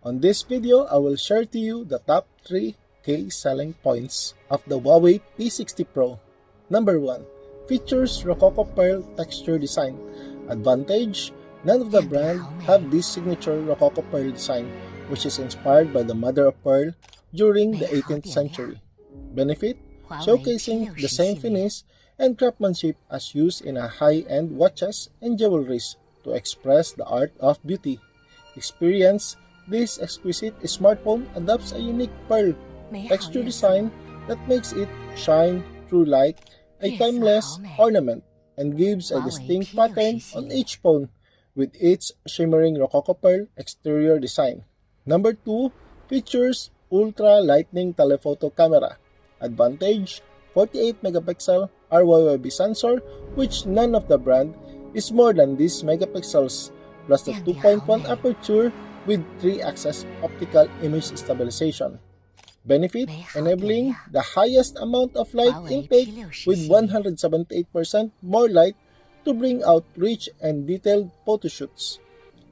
On this video, I will share to you the top 3 key selling points of the Huawei P60 Pro. Number 1. Features Rococo Pearl texture design. Advantage: none of the brand have this signature Rococo Pearl design, which is inspired by the mother of pearl during the 18th century. Benefit: showcasing the same finish and craftsmanship as used in high-end watches and jewelries to express the art of beauty. Experience: this exquisite smartphone adopts a unique pearl texture design that makes it shine through like a timeless ornament and gives a distinct pattern on each phone with its shimmering Rococo Pearl exterior design. Number 2. Features Ultra Lightning Telephoto Camera. Advantage: 48 megapixel Huawei sensor, which none of the brand is more than these megapixels, plus the 2.1 aperture with 3-axis optical image stabilization. Benefit: enabling the highest amount of light intake with 178% more light to bring out rich and detailed photo shoots.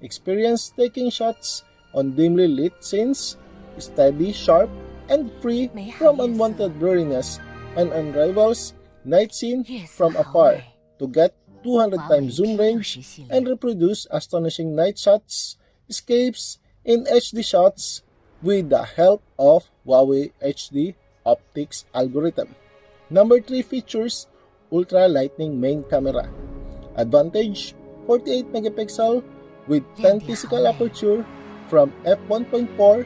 Experience taking shots on dimly lit scenes, steady, sharp, and free from unwanted blurriness, and unrivals night scene from afar to get 200 times zoom range and reproduce astonishing night shots, escapes in HD shots with the help of Huawei HD optics algorithm. Number 3. Features Ultra Lightning Main Camera. Advantage: 48 megapixel with 10 physical aperture from f1.4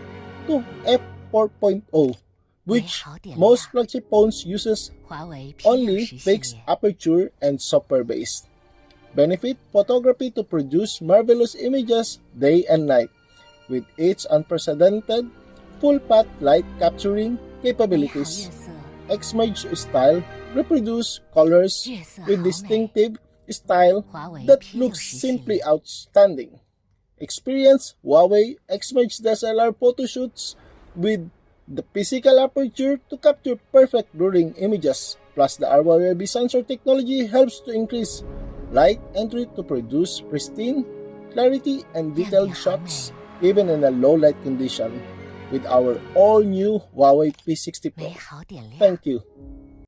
to f4.0, which most flagship phones uses only fixed aperture and software based. Benefit: photography to produce marvelous images day and night with its unprecedented full path light capturing capabilities. X-Mage style reproduce colors with distinctive style that looks simply outstanding. Experience Huawei X-Mage DSLR photo shoots with the physical aperture to capture perfect blurring images, plus the Huawei sensor technology helps to increase light entry to produce pristine clarity and detailed shots even in a low light condition with our all-new Huawei P60 Pro. Thank you.